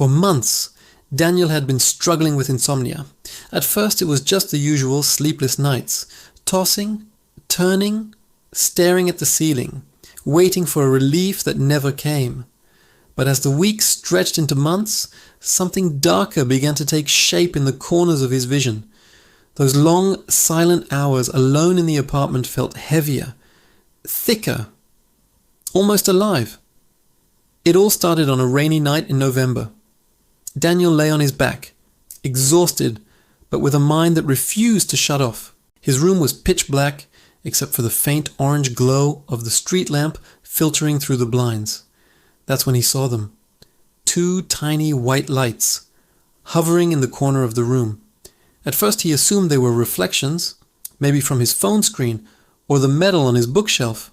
For months, Daniel had been struggling with insomnia. At first it was just the usual sleepless nights, tossing, turning, staring at the ceiling, waiting for a relief that never came. But as the weeks stretched into months, something darker began to take shape in the corners of his vision. Those long, silent hours alone in the apartment felt heavier, thicker, almost alive. It all started on a rainy night in November. Daniel lay on his back, exhausted, but with a mind that refused to shut off. His room was pitch black, except for the faint orange glow of the street lamp filtering through the blinds. That's when he saw them. 2 tiny white lights, hovering in the corner of the room. At first he assumed they were reflections, maybe from his phone screen or the metal on his bookshelf.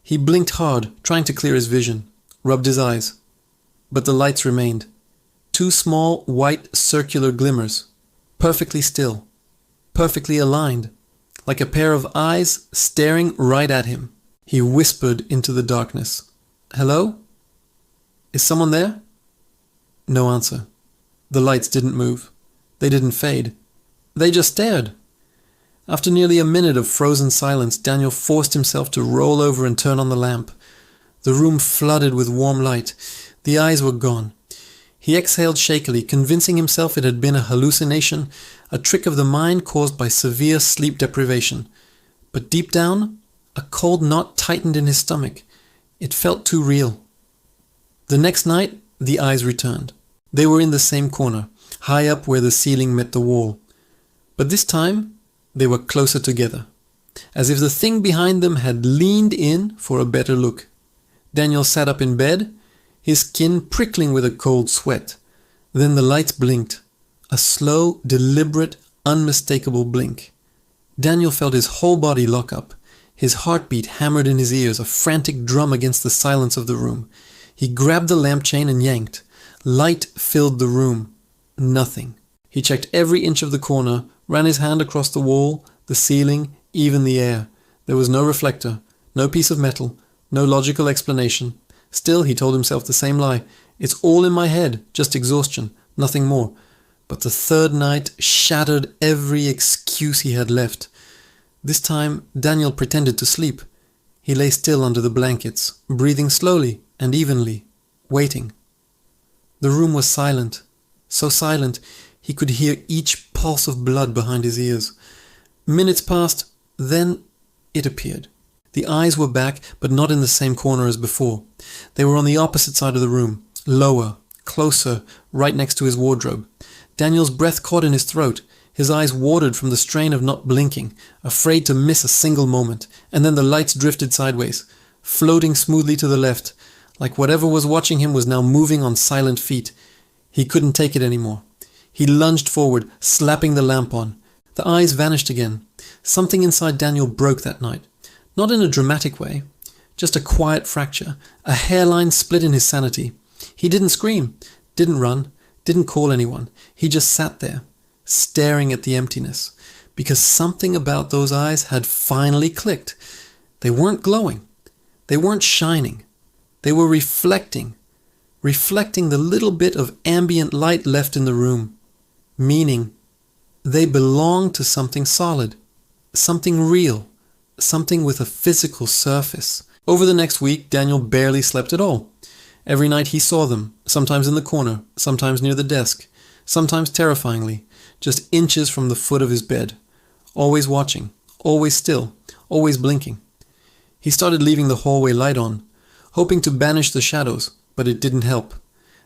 He blinked hard, trying to clear his vision, rubbed his eyes. But the lights remained. 2 small, white, circular glimmers, perfectly still, perfectly aligned, like a pair of eyes staring right at him. He whispered into the darkness, "Hello? Is someone there?" No answer. The lights didn't move. They didn't fade. They just stared. After nearly a minute of frozen silence, Daniel forced himself to roll over and turn on the lamp. The room flooded with warm light. The eyes were gone. He exhaled shakily, convincing himself it had been a hallucination, a trick of the mind caused by severe sleep deprivation. But deep down, a cold knot tightened in his stomach. It felt too real. The next night, the eyes returned. They were in the same corner, high up where the ceiling met the wall. But this time, they were closer together, as if the thing behind them had leaned in for a better look. Daniel sat up in bed, his skin prickling with a cold sweat. Then the lights blinked, a slow, deliberate, unmistakable blink. Daniel felt his whole body lock up. His heartbeat hammered in his ears, a frantic drum against the silence of the room. He grabbed the lampchain and yanked. Light filled the room. Nothing. He checked every inch of the corner, ran his hand across the wall, the ceiling, even the air. There was no reflector, no piece of metal, no logical explanation. Still, he told himself the same lie. It's all in my head, just exhaustion, nothing more. But the third night shattered every excuse he had left. This time, Daniel pretended to sleep. He lay still under the blankets, breathing slowly and evenly, waiting. The room was silent, so silent he could hear each pulse of blood behind his ears. Minutes passed, then it appeared. The eyes were back, but not in the same corner as before. They were on the opposite side of the room, lower, closer, right next to his wardrobe. Daniel's breath caught in his throat. His eyes watered from the strain of not blinking, afraid to miss a single moment. And then the lights drifted sideways, floating smoothly to the left, like whatever was watching him was now moving on silent feet. He couldn't take it anymore. He lunged forward, slapping the lamp on. The eyes vanished again. Something inside Daniel broke that night. Not in a dramatic way, just a quiet fracture, a hairline split in his sanity. He didn't scream, didn't run, didn't call anyone. He just sat there, staring at the emptiness, because something about those eyes had finally clicked. They weren't glowing. They weren't shining. They were reflecting the little bit of ambient light left in the room. Meaning, they belonged to something solid, something real. Something with a physical surface. Over the next week, Daniel barely slept at all. Every night he saw them, sometimes in the corner, sometimes near the desk, sometimes terrifyingly, just inches from the foot of his bed. Always watching, always still, always blinking. He started leaving the hallway light on, hoping to banish the shadows, but it didn't help.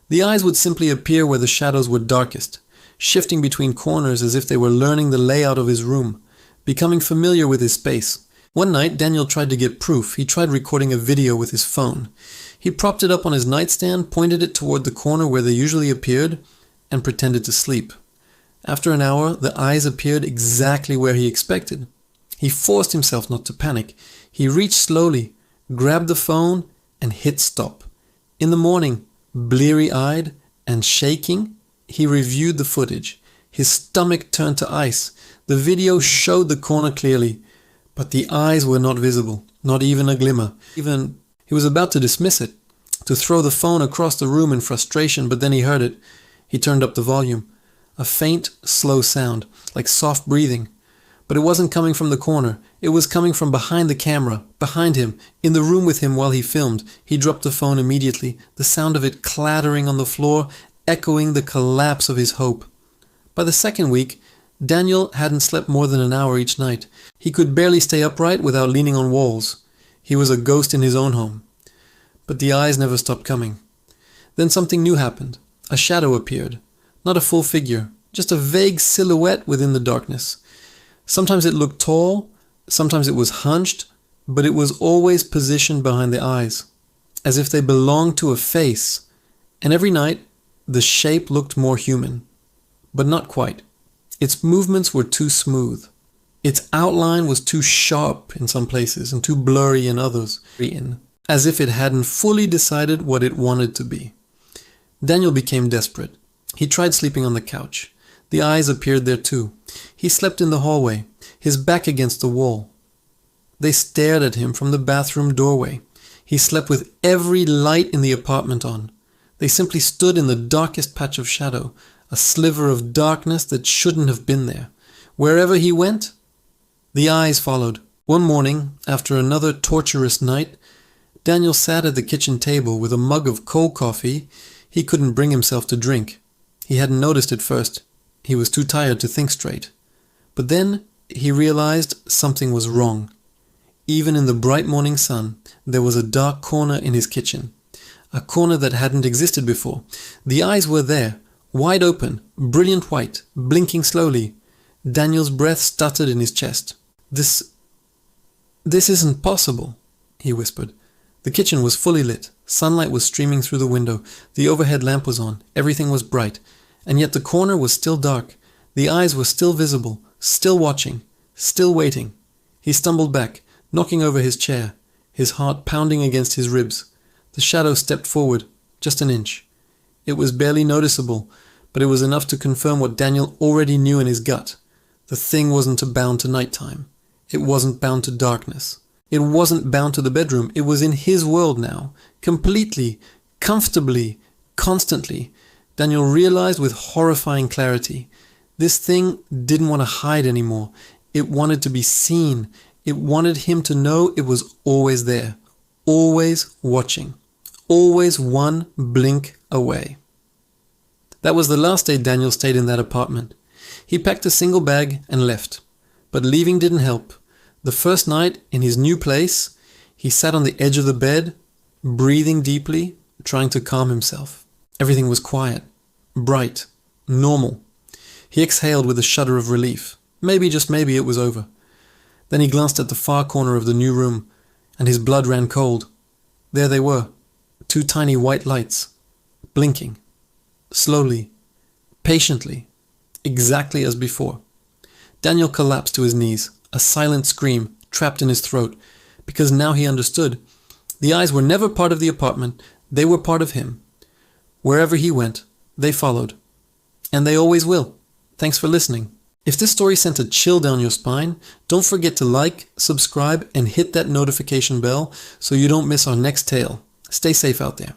The eyes would simply appear where the shadows were darkest, shifting between corners as if they were learning the layout of his room, becoming familiar with his space. One night, Daniel tried to get proof. He tried recording a video with his phone. He propped it up on his nightstand, pointed it toward the corner where they usually appeared, and pretended to sleep. After an hour, the eyes appeared exactly where he expected. He forced himself not to panic. He reached slowly, grabbed the phone, and hit stop. In the morning, bleary-eyed and shaking, he reviewed the footage. His stomach turned to ice. The video showed the corner clearly, but the eyes were not visible, not even a glimmer. He was about to dismiss it, to throw the phone across the room in frustration, but then he heard it. He turned up the volume. A faint, slow sound, like soft breathing. But it wasn't coming from the corner. It was coming from behind the camera, behind him, in the room with him while he filmed. He dropped the phone immediately, the sound of it clattering on the floor, echoing the collapse of his hope. By the second week, Daniel hadn't slept more than an hour each night. He could barely stay upright without leaning on walls. He was a ghost in his own home. But the eyes never stopped coming. Then something new happened. A shadow appeared. Not a full figure, just a vague silhouette within the darkness. Sometimes it looked tall, sometimes it was hunched, but it was always positioned behind the eyes, as if they belonged to a face. And every night, the shape looked more human, but not quite. Its movements were too smooth. Its outline was too sharp in some places and too blurry in others, as if it hadn't fully decided what it wanted to be. Daniel became desperate. He tried sleeping on the couch. The eyes appeared there too. He slept in the hallway, his back against the wall. They stared at him from the bathroom doorway. He slept with every light in the apartment on. They simply stood in the darkest patch of shadow, a sliver of darkness that shouldn't have been there. Wherever he went, the eyes followed. One morning, after another torturous night, Daniel sat at the kitchen table with a mug of cold coffee he couldn't bring himself to drink. He hadn't noticed it first. He was too tired to think straight. But then he realized something was wrong. Even in the bright morning sun, there was a dark corner in his kitchen. A corner that hadn't existed before. The eyes were there, wide open, brilliant white, blinking slowly. Daniel's breath stuttered in his chest. This isn't possible, he whispered. The kitchen was fully lit. Sunlight was streaming through the window. The overhead lamp was on. Everything was bright. And yet the corner was still dark. The eyes were still visible, still watching, still waiting. He stumbled back, knocking over his chair, his heart pounding against his ribs. The shadow stepped forward, just an inch. It was barely noticeable, but it was enough to confirm what Daniel already knew in his gut. The thing wasn't bound to nighttime. It wasn't bound to darkness. It wasn't bound to the bedroom. It was in his world now, completely, comfortably, constantly. Daniel realized with horrifying clarity. This thing didn't want to hide anymore. It wanted to be seen. It wanted him to know it was always there, always watching, always one blink away. That was the last day Daniel stayed in that apartment. He packed a single bag and left. But leaving didn't help. The first night in his new place, he sat on the edge of the bed, breathing deeply, trying to calm himself. Everything was quiet, bright, normal. He exhaled with a shudder of relief. Maybe, just maybe, it was over. Then he glanced at the far corner of the new room, and his blood ran cold. There they were, two tiny white lights, blinking, slowly, patiently, exactly as before. Daniel collapsed to his knees, a silent scream trapped in his throat, because now he understood. The eyes were never part of the apartment, they were part of him. Wherever he went, they followed. And they always will. Thanks for listening. If this story sent a chill down your spine, don't forget to like, subscribe, and hit that notification bell so you don't miss our next tale. Stay safe out there.